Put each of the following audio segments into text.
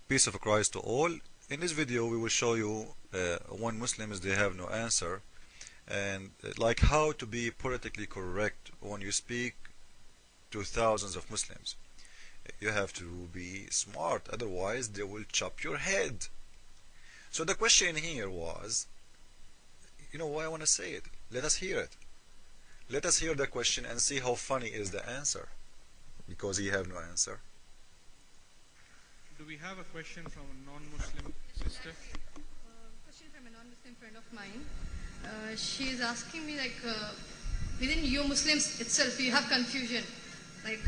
Peace of Christ to all. In this video we will show you when Muslims they have no answer, and like how to be politically correct when you speak to thousands of Muslims. You have to be smart, otherwise they will chop your head. So the question here was, you know why I want to say it? Let us hear it. Let us hear the question and see how funny is the answer, because he have no answer. Do we have a question from a non-Muslim sister? Question from a non-Muslim friend of mine. She is asking me, like, within you Muslims itself, you have confusion. Like,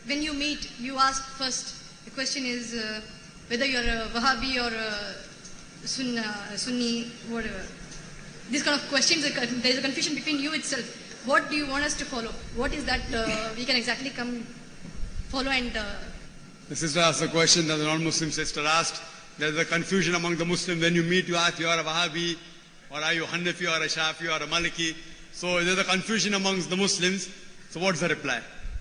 when you meet, you ask first. The question is whether you are a Wahhabi or a Sunni, whatever. These kind of questions, there is a confusion between you itself. What do you want us to follow? What is that we can exactly come follow and... The sister asked a question that the non-Muslim sister asked. There's a confusion among the Muslims. When you meet, you ask, you are a Wahhabi, or are you Hanafi, or a Shafi, or a Maliki? So there's a confusion amongst the Muslims. So what's the reply?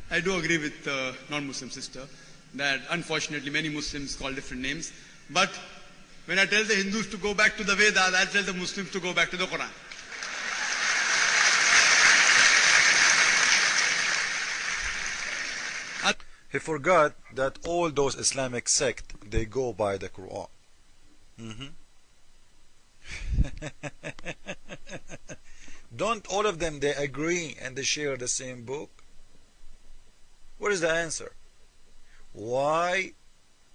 I do agree with the non-Muslim sister that unfortunately many Muslims call different names. But when I tell the Hindus to go back to the Vedas, I tell the Muslims to go back to the Qur'an. He forgot that all those Islamic sects, they go by the Qur'an. Don't all of them, they agree and they share the same book? What is the answer? Why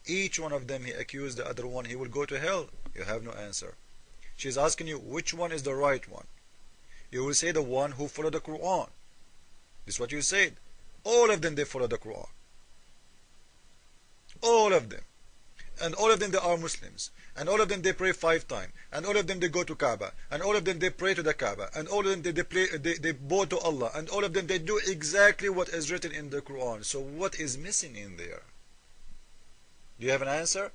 each one of them he accused the other one he will go to hell? You have no answer. She's asking you which one is the right one. You will say the one who followed the Qur'an. This is what you said. All of them they follow the Qur'an. All of them. And all of them they are Muslims. And all of them they pray 5 times. And all of them they go to Kaaba. And all of them they pray to the Kaaba. And all of them they bow to Allah. And all of them they do exactly what is written in the Quran. So what is missing in there? Do you have an answer?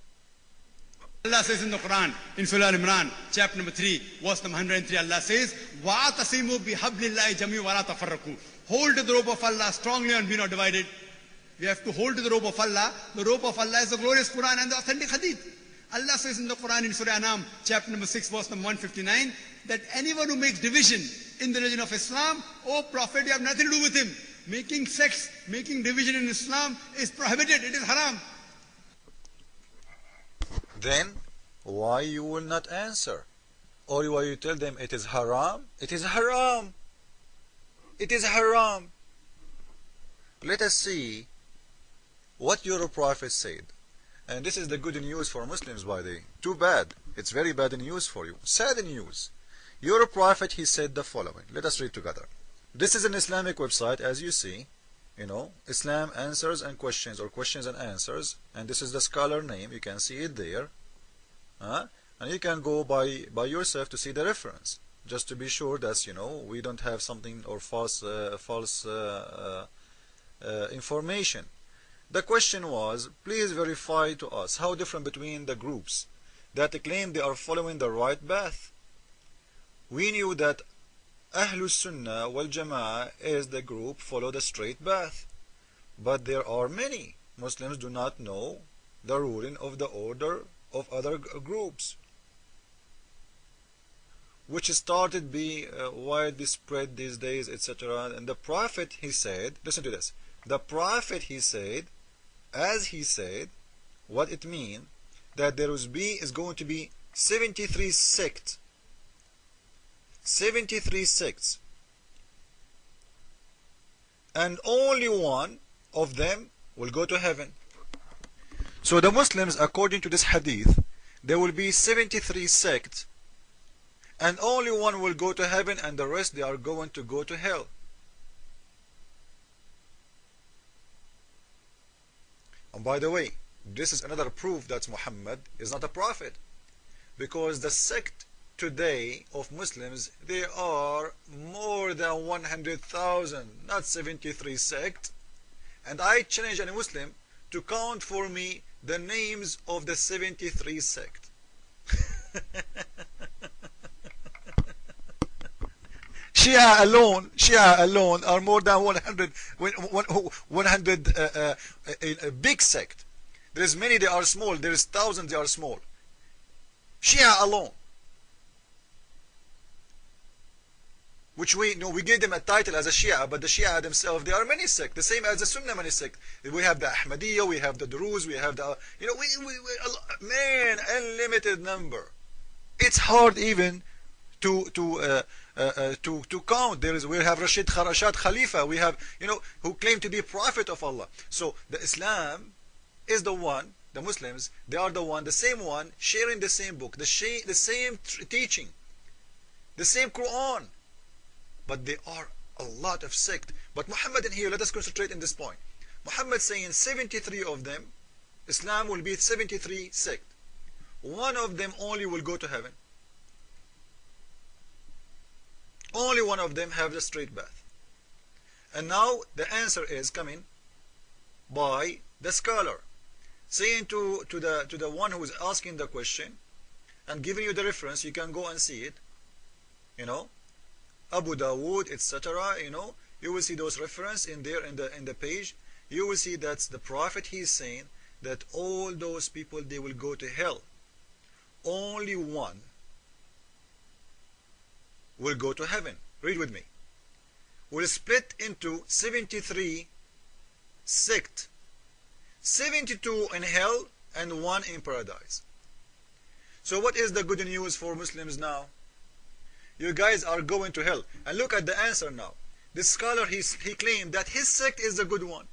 Allah says in the Quran, in Surah Al-Imran, chapter number 3, verse number 103, Allah says, وَاعْتَصِمُوا بِحَبْلِ اللَّهِ جَمِيعًا وَلَا تَفَرَّقُوا. Hold to the rope of Allah strongly and be not divided. We have to hold to the rope of Allah. The rope of Allah is the glorious Quran and the authentic Hadith. Allah says in the Quran in Surah Anam, chapter number 6, verse number 159, that anyone who makes division in the religion of Islam, oh Prophet, you have nothing to do with him. Making sects, making division in Islam is prohibited. It is haram. Then why you will not answer? Or why you tell them it is haram? It is haram. It is haram. Let us see what your Prophet said. And this is the good news for Muslims, by the way. Too bad. It's very bad news for you. Sad news. Your Prophet, he said the following. Let us read together. This is an Islamic website, as you see. You know, Islam answers and questions, or questions and answers. And this is the scholar name. You can see it there. And you can go by yourself to see the reference, just to be sure that, you know, we don't have something or false information. The question was, please verify to us how different between the groups that claim they are following the right path. We knew that Ahlus Sunnah wal Jama'ah is the group follow the straight path, but there are many Muslims do not know the ruling of the order of other groups, which started be widely spread these days, etc. And the Prophet, he said, listen to this, the Prophet, he said, as he said, what it means, that there is going to be 73 sects. 73 sects. And only one of them will go to heaven. So the Muslims, according to this hadith, there will be 73 sects, and only one will go to heaven, and the rest they are going to go to hell. And by the way, this is another proof that Muhammad is not a prophet, because the sect today of Muslims, they are more than 100,000, not 73 sects. And I challenge any Muslim to count for me the names of the 73 sects. Shia alone are more than 100 big sect. There's many, they are small. There's thousands, they are small. Shia alone. Which we give them a title as a Shia, but the Shia themselves, they are many sects, the same as the Sunnah many sects. We have the Ahmadiyya, we have the Druze, we have the, man, unlimited number. It's hard even to count. We have Rashad Khalifa, we have, who claim to be prophet of Allah. So the Islam is the one, the Muslims, they are the one, the same one, sharing the same book, the same teaching, the same Qur'an. But there are a lot of sects. But Muhammad in here, let us concentrate in this point. Muhammad saying 73 of them, Islam will be 73 sects. One of them only will go to heaven. Only one of them have the straight path. And now the answer is coming by the scholar, saying to the one who is asking the question and giving you the reference. You can go and see it. Abu Dawood, etc. You will see those references in there in the page. You will see that the Prophet, he is saying that all those people, they will go to hell. Only one will go to heaven. Read with me. Will split into 73 sects. 72 in hell and 1 in paradise. So what is the good news for Muslims now? You guys are going to hell. And look at the answer now. This scholar, he claimed that his sect is the good one.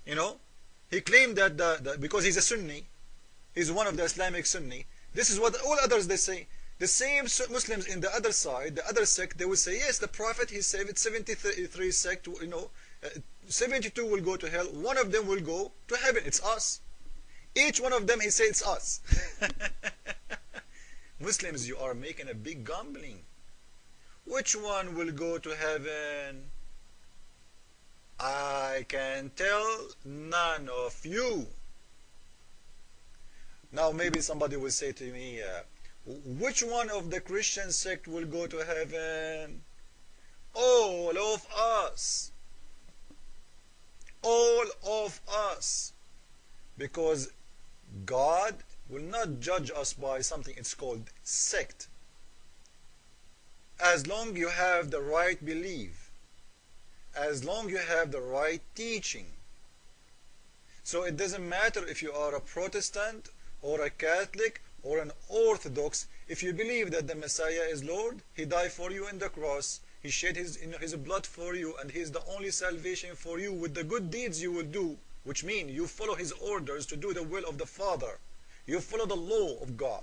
He claimed that because he's a Sunni, he's one of the Islamic Sunni. This is what all others they say. The same Muslims in the other side, the other sect, they will say, yes, the Prophet, he saved 73 sect, 72 will go to hell, one of them will go to heaven. It's us. Each one of them, he said, it's us. Muslims, you are making a big gambling. Which one will go to heaven? I can tell none of you. Now maybe somebody will say to me, which one of the Christian sect will go to heaven? All of us. All of us. Because God will not judge us by something it's called sect. As long you have the right belief, as long you have the right teaching. So it doesn't matter if you are a Protestant or a Catholic or an Orthodox. If you believe that the Messiah is Lord, he died for you on the cross, he shed his blood for you, and he is the only salvation for you with the good deeds you will do, which mean you follow his orders to do the will of the Father. You follow the law of God.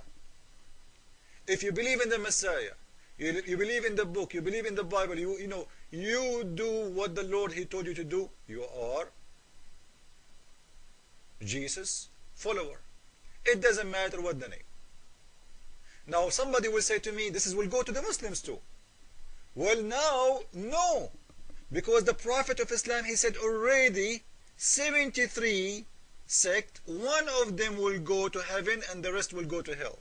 If you believe in the Messiah, you believe in the book, you believe in the Bible, you do what the Lord, he told you to do, you are Jesus follower. It doesn't matter what the name. Now somebody will say to me, will go to the Muslims too. Well now, no. Because the Prophet of Islam, he said already 73 sect, one of them will go to heaven and the rest will go to hell.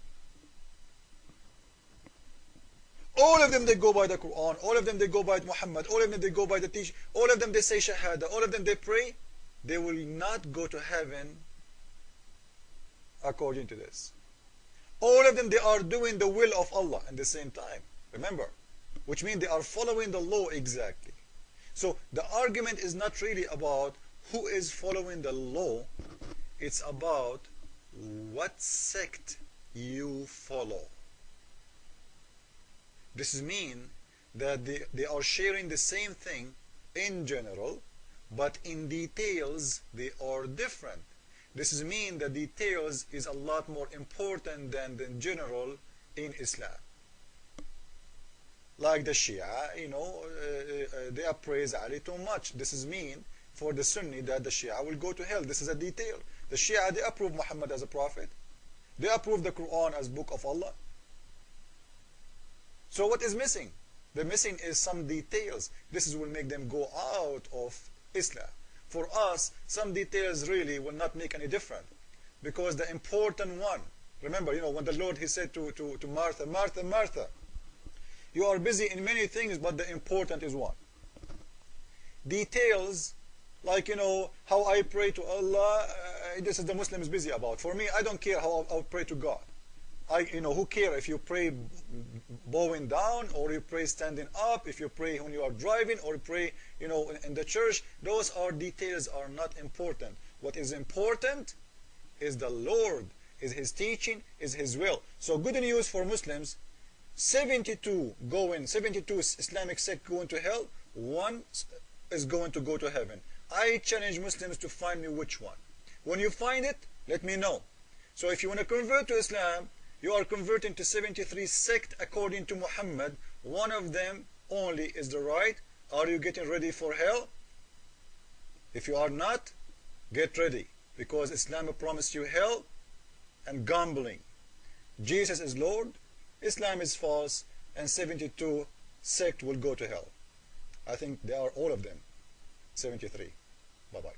All of them, they go by the Quran, all of them they go by Muhammad, all of them they go by the teaching, all of them they say Shahada, all of them they pray. They will not go to heaven according to this. All of them, they are doing the will of Allah at the same time. Remember, which means they are following the law exactly. So the argument is not really about who is following the law, it's about what sect you follow. This means that they are sharing the same thing in general, but in details they are different. This means that details is a lot more important than the general in Islam. Like the Shia, they praise Ali too much. This is mean for the Sunni that the Shia will go to hell. This is a detail. The Shia, they approve Muhammad as a prophet. They approve the Quran as book of Allah. So what is missing? The missing is some details. This will make them go out of Islam. For us, some details really will not make any difference. Because the important one, remember, when the Lord, he said to Martha, Martha, Martha, you are busy in many things, but the important is one. Details like, how I pray to Allah, this is the Muslims busy about. For me, I don't care how I pray to God. Who care if you pray bowing down, or you pray standing up, if you pray when you are driving, or you pray, in the church. Those are details, are not important. What is important is the Lord, is His teaching, is His will. So good news for Muslims, 72 Islamic sect going to hell, one is going to go to heaven. I challenge Muslims to find me which one. When you find it, let me know. So if you want to convert to Islam, you are converting to 73 sect according to Muhammad. One of them only is the right. Are you getting ready for hell? If you are not, get ready, because Islam promised you hell and gambling. Jesus is Lord, Islam is false, and 72 sect will go to hell. I think they are all of them, 73. Bye-bye.